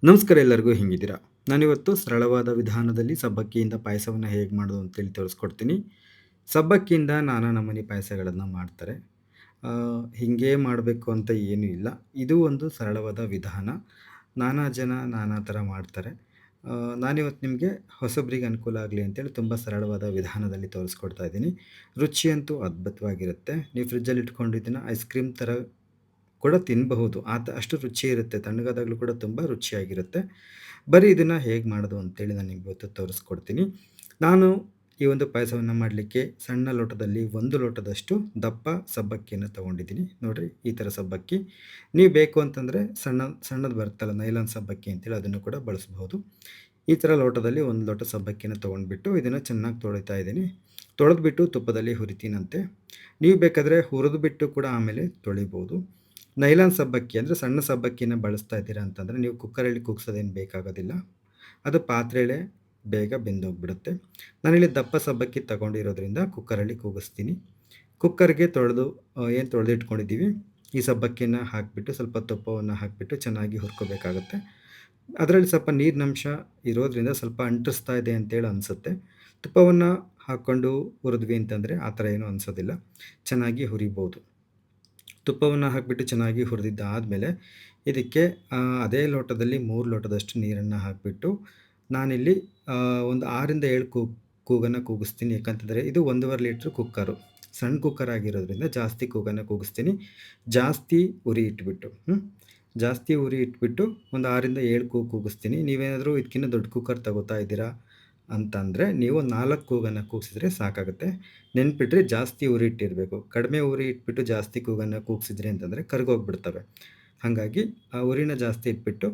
ನಮಸ್ಕಾರ ಎಲ್ಲರಿಗೂ ಹೇಗಿದ್ದೀರಾ? ನಾನಿವತ್ತು ಸರಳವಾದ ವಿಧಾನದಲ್ಲಿ ಸಬ್ಬಕ್ಕಿಯಿಂದ ಪಾಯಸವನ್ನು ಹೇಗೆ ಮಾಡೋದು ಅಂತೇಳಿ ತೋರಿಸ್ಕೊಡ್ತೀನಿ. ಸಬ್ಬಕ್ಕಿಯಿಂದ ನಾನಾ ನಮೂನಿ ಪಾಯಸಗಳನ್ನು ಮಾಡ್ತಾರೆ. ಹೀಗೇ ಮಾಡಬೇಕು ಅಂತ ಏನೂ ಇಲ್ಲ. ಇದು ಒಂದು ಸರಳವಾದ ವಿಧಾನ. ನಾನಾ ಜನ ನಾನಾ ಥರ ಮಾಡ್ತಾರೆ. ನಾನಿವತ್ತು ನಿಮಗೆ ಹೊಸಬರಿಗೆ ಅನುಕೂಲ ಆಗಲಿ ಅಂತೇಳಿ ತುಂಬ ಸರಳವಾದ ವಿಧಾನದಲ್ಲಿ ತೋರಿಸ್ಕೊಡ್ತಾ ಇದ್ದೀನಿ. ರುಚಿಯಂತೂ ಅದ್ಭುತವಾಗಿರುತ್ತೆ. ನೀವು ಫ್ರಿಜ್ಜಲ್ಲಿ ಇಟ್ಕೊಂಡು ಇದನ್ನ ಐಸ್ ಕ್ರೀಮ್ ಥರ ಕೂಡ ತಿನ್ನಬಹುದು. ಅಷ್ಟು ರುಚಿ ಇರುತ್ತೆ. ತಣ್ಣಗಾದಾಗಲೂ ಕೂಡ ತುಂಬ ರುಚಿಯಾಗಿರುತ್ತೆ. ಬರೀ ಇದನ್ನು ಹೇಗೆ ಮಾಡೋದು ಅಂತೇಳಿ ನಾನು ನಿಮ್ಗೆ ಇವತ್ತು ತೋರಿಸ್ಕೊಡ್ತೀನಿ. ನಾನು ಈ ಒಂದು ಪಾಯಸವನ್ನು ಮಾಡಲಿಕ್ಕೆ ಸಣ್ಣ ಲೋಟದಲ್ಲಿ 1 ಲೋಟದಷ್ಟು ದಪ್ಪ ಸಬ್ಬಕ್ಕಿಯನ್ನು ತೊಗೊಂಡಿದ್ದೀನಿ. ನೋಡಿರಿ ಈ ಥರ ಸಬ್ಬಕ್ಕಿ. ನೀವು ಬೇಕು ಅಂತಂದರೆ ಸಣ್ಣದು ಬರುತ್ತಲ್ಲ ನೈಲಾನ್ ಸಬ್ಬಕ್ಕಿ ಅಂತೇಳಿ ಅದನ್ನು ಕೂಡ ಬಳಸ್ಬಹುದು. ಈ ಥರ ಲೋಟದಲ್ಲಿ 1 ಲೋಟ ಸಬ್ಬಕ್ಕಿನ ತೊಗೊಂಡ್ಬಿಟ್ಟು ಇದನ್ನು ಚೆನ್ನಾಗಿ ತೊಳಿತಾ ಇದ್ದೀನಿ. ತೊಳೆದ್ಬಿಟ್ಟು ತುಪ್ಪದಲ್ಲಿ ಹುರಿತೀನಂತೆ. ನೀವು ಬೇಕಾದರೆ ಹುರಿದ್ಬಿಟ್ಟು ಕೂಡ ಆಮೇಲೆ ತೊಳಿಬೋದು. ನೈಲಾನ್ ಸಬ್ಬಕ್ಕಿ ಅಂದರೆ ಸಣ್ಣ ಸಬ್ಬಕ್ಕಿನ ಬಳಸ್ತಾ ಇದ್ದೀರಾ ಅಂತಂದರೆ ನೀವು ಕುಕ್ಕರಲ್ಲಿ ಕೂಗ್ಸೋದೇನು ಬೇಕಾಗೋದಿಲ್ಲ. ಅದು ಪಾತ್ರೆಯಲ್ಲೇ ಬೇಗ ಬೆಂದೋಗ್ಬಿಡುತ್ತೆ. ನಾನಿಲ್ಲಿ ದಪ್ಪ ಸಬ್ಬಕ್ಕಿ ತಗೊಂಡಿರೋದ್ರಿಂದ ಕುಕ್ಕರಲ್ಲಿ ಕೂಗಿಸ್ತೀನಿ. ಕುಕ್ಕರ್ಗೆ ಏನು ತೊಳೆದಿಟ್ಕೊಂಡಿದ್ದೀವಿ ಈ ಸಬ್ಬಕ್ಕಿನ ಹಾಕಿಬಿಟ್ಟು ಸ್ವಲ್ಪ ತುಪ್ಪವನ್ನು ಹಾಕಿಬಿಟ್ಟು ಚೆನ್ನಾಗಿ ಹುರ್ಕೋಬೇಕಾಗತ್ತೆ. ಅದರಲ್ಲಿ ಸ್ವಲ್ಪ ನೀರಿನಂಶ ಇರೋದ್ರಿಂದ ಸ್ವಲ್ಪ ಅಂಟಿಸ್ತಾ ಇದೆ ಅಂತೇಳಿ ಅನಿಸುತ್ತೆ. ತುಪ್ಪವನ್ನು ಹಾಕ್ಕೊಂಡು ಹುರಿದ್ವಿ ಅಂತಂದರೆ ಆ ಥರ ಏನೂ ಅನಿಸೋದಿಲ್ಲ. ಚೆನ್ನಾಗಿ ಹುರಿಬೋದು. ತುಪ್ಪವನ್ನು ಹಾಕಿಬಿಟ್ಟು ಚೆನ್ನಾಗಿ ಹುರಿದಿದ್ದಾದಮೇಲೆ ಇದಕ್ಕೆ ಅದೇ ಲೋಟದಲ್ಲಿ 3 ಲೋಟದಷ್ಟು ನೀರನ್ನು ಹಾಕಿಬಿಟ್ಟು ನಾನಿಲ್ಲಿ ಒಂದು 6ರಿಂದ 7 ಕೂಗನ್ನು ಕೂಗಿಸ್ತೀನಿ. ಯಾಕಂತಂದರೆ ಇದು 1.5 ಲೀಟ್ರ್ ಕುಕ್ಕರು. ಸಣ್ಣ ಕುಕ್ಕರ್ ಆಗಿರೋದ್ರಿಂದ ಜಾಸ್ತಿ ಕೂಗನ್ನು ಕೂಗಿಸ್ತೀನಿ. ಜಾಸ್ತಿ ಉರಿ ಇಟ್ಬಿಟ್ಟು ಜಾಸ್ತಿ ಉರಿ ಇಟ್ಬಿಟ್ಟು ಒಂದು 6ರಿಂದ 7 ಕೂಗಿಸ್ತೀನಿ. ನೀವೇನಾದರೂ ಇದಕ್ಕಿಂತ ದೊಡ್ಡ ಕುಕ್ಕರ್ ತಗೋತಾ ಇದ್ದೀರಾ ಅಂತಂದರೆ ನೀವು 4 ಕೂಗನ್ನು ಕೂಗಿಸಿದ್ರೆ ಸಾಕಾಗುತ್ತೆ. ನೆನ್ಪಿಟ್ರಿ ಜಾಸ್ತಿ ಉರಿ ಇಟ್ಟಿರಬೇಕು. ಕಡಿಮೆ ಉರಿ ಇಟ್ಬಿಟ್ಟು ಜಾಸ್ತಿ ಕೂಗನ್ನು ಕೂಗಿಸಿದ್ರಿ ಅಂತಂದರೆ ಕರಗೋಗ್ಬಿಡ್ತವೆ. ಹಾಗಾಗಿ ಆ ಉರಿನ ಜಾಸ್ತಿ ಇಟ್ಬಿಟ್ಟು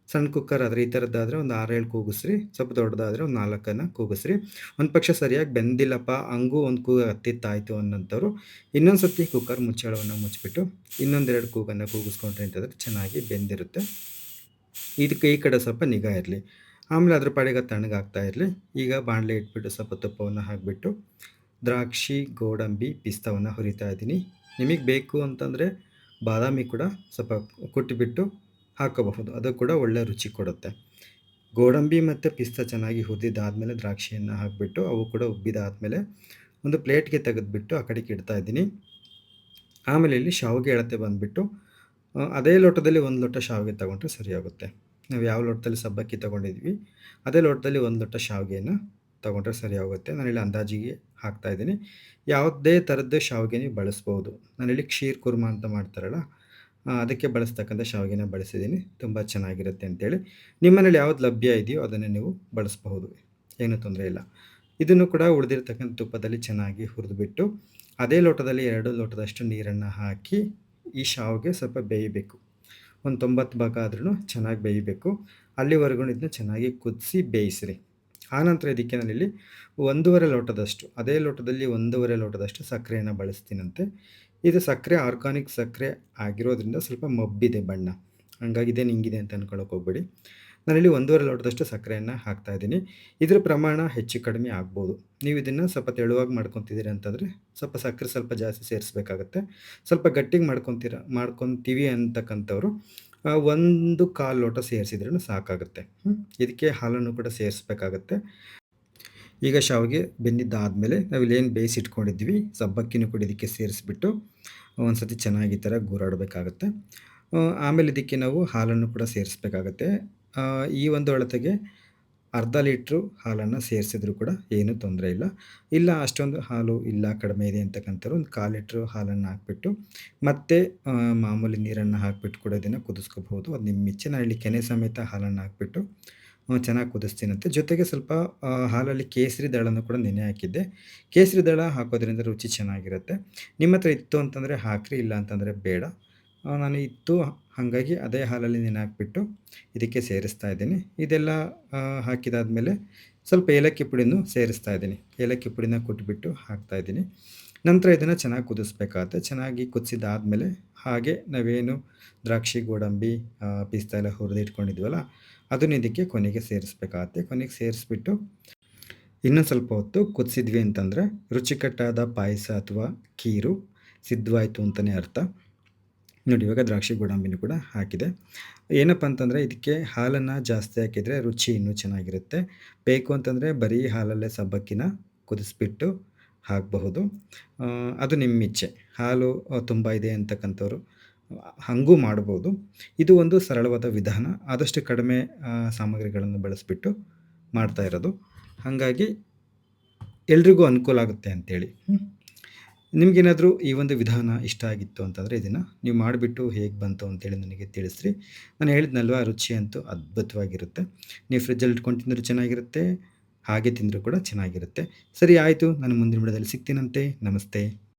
ಸಣ್ಣ ಕುಕ್ಕರ್ ಆದರೆ ಈ ಥರದ್ದಾದರೆ ಒಂದು 6-7 ಕೂಗಿಸ್ರಿ. ಸ್ವಲ್ಪ ದೊಡ್ಡದಾದರೆ ಒಂದು 4 ಕೂಗಿಸ್ರಿ. ಒಂದು ಪಕ್ಷ ಸರಿಯಾಗಿ ಬೆಂದಿಲ್ಲಪ್ಪ ಹಂಗೂ ಒಂದು ಕೂಗು ಹತ್ತಿತ್ತಾಯಿತು ಅನ್ನೋಂಥವ್ರು ಇನ್ನೊಂದು ಸರ್ತಿ ಕುಕ್ಕರ್ ಮುಚ್ಚಳವನ್ನು ಮುಚ್ಚಿಬಿಟ್ಟು ಇನ್ನೊಂದೆರಡು ಕೂಗನ್ನು ಕೂಗಿಸ್ಕೊಂಡ್ರಿ ಅಂತಂದರೆ ಚೆನ್ನಾಗಿ ಬೆಂದಿರುತ್ತೆ. ಇದಕ್ಕೆ ಈ ಕಡೆ ಸ್ವಲ್ಪ ನಿಗಾ ಇರಲಿ. ಆಮೇಲೆ ಅದ್ರ ಪಾಡಿಗೆ ತಣ್ಣಗಾಗ್ತಾ ಇರಲಿ. ಈಗ ಬಾಣಲೆ ಇಟ್ಬಿಟ್ಟು ಸ್ವಲ್ಪ ತುಪ್ಪವನ್ನು ಹಾಕಿಬಿಟ್ಟು ದ್ರಾಕ್ಷಿ, ಗೋಡಂಬಿ, ಪಿಸ್ತಾವನ್ನು ಹುರಿತಾ ಇದ್ದೀನಿ. ನಿಮಗೆ ಬೇಕು ಅಂತಂದರೆ ಬಾದಾಮಿ ಕೂಡ ಸ್ವಲ್ಪ ಕುಟ್ಟಿಬಿಟ್ಟು ಹಾಕೋಬಹುದು. ಅದು ಕೂಡ ಒಳ್ಳೆ ರುಚಿ ಕೊಡುತ್ತೆ. ಗೋಡಂಬಿ ಮತ್ತು ಪಿಸ್ತಾ ಚೆನ್ನಾಗಿ ಹುರಿದಿದ್ದಾದಮೇಲೆ ದ್ರಾಕ್ಷಿಯನ್ನು ಹಾಕಿಬಿಟ್ಟು ಅವು ಕೂಡ ಉಬ್ಬಿದಾದಮೇಲೆ ಒಂದು ಪ್ಲೇಟ್ಗೆ ತೆಗೆದುಬಿಟ್ಟು ಆ ಕಡೆಗೆ ಇಡ್ತಾ ಇದ್ದೀನಿ. ಆಮೇಲೆ ಇಲ್ಲಿ ಶಾವಿಗೆ ಅಳತೆ ಬಂದುಬಿಟ್ಟು ಅದೇ ಲೋಟದಲ್ಲಿ 1 ಲೋಟ ಶಾವಿಗೆ ತಗೊಂಡ್ರೆ ಸರಿಯಾಗುತ್ತೆ. ನಾವು ಯಾವ ಲೋಟದಲ್ಲಿ ಸಬ್ಬಕ್ಕಿ ತೊಗೊಂಡಿದ್ವಿ ಅದೇ ಲೋಟದಲ್ಲಿ 1 ಲೋಟ ಶಾವಿಗೆಯನ್ನು ತೊಗೊಂಡ್ರೆ ಸರಿಯಾಗುತ್ತೆ. ನಾನಿಲ್ಲಿ ಅಂದಾಜಿಗೆ ಹಾಕ್ತಾಯಿದ್ದೀನಿ. ಯಾವುದೇ ಥರದ್ದು ಶಾವಿಗೆ ನೀವು ಬಳಸ್ಬೋದು. ನಾನಿಲ್ಲಿ ಕ್ಷೀರ್ ಕುರ್ಮಾ ಅಂತ ಮಾಡ್ತಾರಲ್ಲ ಅದಕ್ಕೆ ಬಳಸ್ತಕ್ಕಂಥ ಶಾವಿಗೆನ ಬಳಸಿದ್ದೀನಿ. ತುಂಬ ಚೆನ್ನಾಗಿರುತ್ತೆ ಅಂತೇಳಿ. ನಿಮ್ಮ ಮನೇಲಿ ಯಾವ್ದು ಲಭ್ಯ ಇದೆಯೋ ಅದನ್ನು ನೀವು ಬಳಸಬಹುದು. ಏನೂ ತೊಂದರೆ ಇಲ್ಲ. ಇದನ್ನು ಕೂಡ ಉಳಿದಿರ್ತಕ್ಕಂಥ ತುಪ್ಪದಲ್ಲಿ ಚೆನ್ನಾಗಿ ಹುರಿದುಬಿಟ್ಟು ಅದೇ ಲೋಟದಲ್ಲಿ 2 ಲೋಟದಷ್ಟು ನೀರನ್ನು ಹಾಕಿ ಈ ಶಾವಿಗೆ ಸ್ವಲ್ಪ ಬೇಯಬೇಕು. ಒಂದು 90 ಭಾಗ ಆದ್ರೂ ಚೆನ್ನಾಗಿ ಬೇಯಬೇಕು. ಅಲ್ಲಿವರೆಗೂ ಇದನ್ನ ಚೆನ್ನಾಗಿ ಕುದಿಸಿ ಬೇಯಿಸಿರಿ. ಆನಂತರ ಇದಕ್ಕೆ ನಾನಿಲ್ಲಿ 1.5 ಲೋಟದಷ್ಟು ಅದೇ ಲೋಟದಲ್ಲಿ 1.5 ಲೋಟದಷ್ಟು ಸಕ್ಕರೆಯನ್ನು ಬಳಸ್ತೀನಂತೆ. ಇದು ಸಕ್ಕರೆ ಆರ್ಗಾನಿಕ್ ಸಕ್ಕರೆ ಆಗಿರೋದ್ರಿಂದ ಸ್ವಲ್ಪ ಮಬ್ಬಿದೆ ಬಣ್ಣ. ಹಂಗಾಗಿ ಇದೇನು ಹಿಂಗಿದೆ ಅಂತ ಅಂದ್ಕೊಳ್ಳೋಕೆ ಹೋಗಬೇಡಿ. ನಾನಿಲ್ಲಿ 1.5 ಲೋಟದಷ್ಟು ಸಕ್ಕರೆಯನ್ನು ಹಾಕ್ತಾಯಿದ್ದೀನಿ. ಇದರ ಪ್ರಮಾಣ ಹೆಚ್ಚು ಕಡಿಮೆ ಆಗ್ಬೋದು. ನೀವು ಇದನ್ನು ಸ್ವಲ್ಪ ತೆಳುವಾಗಿ ಮಾಡ್ಕೊತಿದ್ದೀರಿ ಅಂತಂದರೆ ಸ್ವಲ್ಪ ಸಕ್ಕರೆ ಸ್ವಲ್ಪ ಜಾಸ್ತಿ ಸೇರಿಸ್ಬೇಕಾಗತ್ತೆ. ಸ್ವಲ್ಪ ಗಟ್ಟಿಗೆ ಮಾಡ್ಕೊತೀವಿ ಅಂತಕ್ಕಂಥವ್ರು 1/4 ಲೋಟ ಸೇರಿಸಿದ್ರೂ ಸಾಕಾಗುತ್ತೆ. ಇದಕ್ಕೆ ಹಾಲನ್ನು ಕೂಡ ಸೇರಿಸ್ಬೇಕಾಗತ್ತೆ. ಈಗ ಶಾವಿಗೆ ಬೆಂದಿದ್ದಾದಮೇಲೆ ನಾವಿಲ್ಲೇನು ಬೇಯಿಸಿಟ್ಕೊಂಡಿದ್ವಿ ಸಬ್ಬಕ್ಕಿನೂ ಕೂಡ ಇದಕ್ಕೆ ಸೇರಿಸ್ಬಿಟ್ಟು ಒಂದು ಸತಿ ಚೆನ್ನಾಗಿ ಈ ಥರ ಗೂರಾಡಬೇಕಾಗತ್ತೆ. ಆಮೇಲೆ ಇದಕ್ಕೆ ನಾವು ಹಾಲನ್ನು ಕೂಡ ಸೇರಿಸ್ಬೇಕಾಗತ್ತೆ. ಈ ಒಂದು ಅಳತೆಗೆ ಅರ್ಧ ಲೀಟ್ರು ಹಾಲನ್ನು ಸೇರಿಸಿದ್ರು ಕೂಡ ಏನೂ ತೊಂದರೆ ಇಲ್ಲ. ಇಲ್ಲ ಅಷ್ಟೊಂದು ಹಾಲು ಇಲ್ಲ ಕಡಿಮೆ ಇದೆ ಅಂತಕ್ಕಂಥವ್ರು ಒಂದು 1/4 ಲೀಟ್ರು ಹಾಲನ್ನು ಹಾಕಿಬಿಟ್ಟು ಮತ್ತೆ ಮಾಮೂಲಿ ನೀರನ್ನು ಹಾಕಿಬಿಟ್ಟು ಕೂಡ ಇದನ್ನು ಕುದಿಸ್ಕೋಬಹುದು. ಅದು ನಿಮ್ಮ ಇಚ್ಛೆ. ನಾನಿಲ್ಲಿ ಕೆನೆ ಸಮೇತ ಹಾಲನ್ನು ಹಾಕಿಬಿಟ್ಟು ಚೆನ್ನಾಗಿ ಕುದಿಸ್ತೀನಂತೆ. ಜೊತೆಗೆ ಸ್ವಲ್ಪ ಹಾಲಲ್ಲಿ ಕೇಸರಿ ದಳನೂ ಕೂಡ ನೆನೆ ಹಾಕಿದ್ದೆ. ಕೇಸರಿ ದಳ ಹಾಕೋದ್ರಿಂದ ರುಚಿ ಚೆನ್ನಾಗಿರುತ್ತೆ. ನಿಮ್ಮ ಹತ್ರ ಇತ್ತು ಅಂತಂದರೆ ಹಾಕಿರಿ, ಇಲ್ಲ ಅಂತಂದರೆ ಬೇಡ. ನಾನು ಇತ್ತು ಹಾಗಾಗಿ ಅದೇ ಹಾಲಲ್ಲಿ ನೆನೆ ಹಾಕಿಬಿಟ್ಟು ಇದಕ್ಕೆ ಸೇರಿಸ್ತಾ ಇದ್ದೀನಿ. ಇದೆಲ್ಲ ಹಾಕಿದಾದಮೇಲೆ ಸ್ವಲ್ಪ ಏಲಕ್ಕಿ ಪುಡಿನೂ ಸೇರಿಸ್ತಾ ಇದ್ದೀನಿ. ಏಲಕ್ಕಿ ಪುಡಿನ ಕುಟ್ಬಿಟ್ಟು ಹಾಕ್ತಾಯಿದ್ದೀನಿ. ನಂತರ ಇದನ್ನು ಚೆನ್ನಾಗಿ ಕುದಿಸ್ಬೇಕಾಗತ್ತೆ. ಚೆನ್ನಾಗಿ ಕುದಿಸಿದಾದಮೇಲೆ ಹಾಗೆ ನಾವೇನು ದ್ರಾಕ್ಷಿ, ಗೋಡಂಬಿ, ಪಿಸ್ತಾ ಎಲ್ಲ ಹುರಿದಿಟ್ಕೊಂಡಿದ್ವಲ್ಲ ಅದನ್ನು ಇದಕ್ಕೆ ಕೊನೆಗೆ ಸೇರಿಸ್ಬೇಕಾಗತ್ತೆ. ಕೊನೆಗೆ ಸೇರಿಸ್ಬಿಟ್ಟು ಇನ್ನೊಂದು ಸ್ವಲ್ಪ ಹೊತ್ತು ಕುದಿಸಿದ್ವಿ ಅಂತಂದರೆ ರುಚಿಕಟ್ಟಾದ ಪಾಯಸ ಅಥವಾ ಖೀರು ಸಿದ್ಧವಾಯಿತು ಅಂತಲೇ ಅರ್ಥ. ನೋಡಿ ಇವಾಗ ದ್ರಾಕ್ಷಿ ಗೋಡಂಬಿನೂ ಕೂಡ ಹಾಕಿದೆ. ಏನಪ್ಪ ಅಂತಂದರೆ ಇದಕ್ಕೆ ಹಾಲನ್ನು ಜಾಸ್ತಿ ಹಾಕಿದರೆ ರುಚಿ ಇನ್ನೂ ಚೆನ್ನಾಗಿರುತ್ತೆ. ಬೇಕು ಅಂತಂದರೆ ಬರೀ ಹಾಲಲ್ಲೇ ಸಬ್ಬಕ್ಕಿನ ಕುದಿಸ್ಬಿಟ್ಟು ಹಾಕಬಹುದು. ಅದು ನಿಮ್ಮ ಇಚ್ಛೆ. ಹಾಲು ತುಂಬ ಇದೆ ಅಂತಕ್ಕಂಥವ್ರು ಹಾಗೂ ಮಾಡ್ಬೋದು. ಇದು ಒಂದು ಸರಳವಾದ ವಿಧಾನ. ಆದಷ್ಟು ಕಡಿಮೆ ಸಾಮಗ್ರಿಗಳನ್ನು ಬಳಸಿಬಿಟ್ಟು ಮಾಡ್ತಾ ಇರೋದು. ಹಾಗಾಗಿ ಎಲ್ರಿಗೂ ಅನುಕೂಲ ಆಗುತ್ತೆ ಅಂತೇಳಿ. ನಿಮಗೇನಾದರೂ ಈ ಒಂದು ವಿಧಾನ ಇಷ್ಟ ಆಗಿತ್ತು ಅಂತಂದರೆ ಇದನ್ನು ನೀವು ಮಾಡಿಬಿಟ್ಟು ಹೇಗೆ ಬಂತು ಅಂತೇಳಿ ನನಗೆ ತಿಳಿಸ್ರಿ. ನಾನು ಹೇಳಿದ್ನಲ್ವಾ ರುಚಿ ಅಂತೂ ಅದ್ಭುತವಾಗಿರುತ್ತೆ. ನೀವು ಫ್ರಿಜ್ಜಲ್ಲಿ ಇಟ್ಕೊಂಡು ತಿಂದರೂ ಚೆನ್ನಾಗಿರುತ್ತೆ, ಹಾಗೆ ತಿಂದರೂ ಕೂಡ ಚೆನ್ನಾಗಿರುತ್ತೆ. ಸರಿ ಆಯಿತು, ನಾನು ಮುಂದಿನ ವಿಡಿಯೋದಲ್ಲಿ ಸಿಗ್ತೀನಂತೆ. ನಮಸ್ತೆ.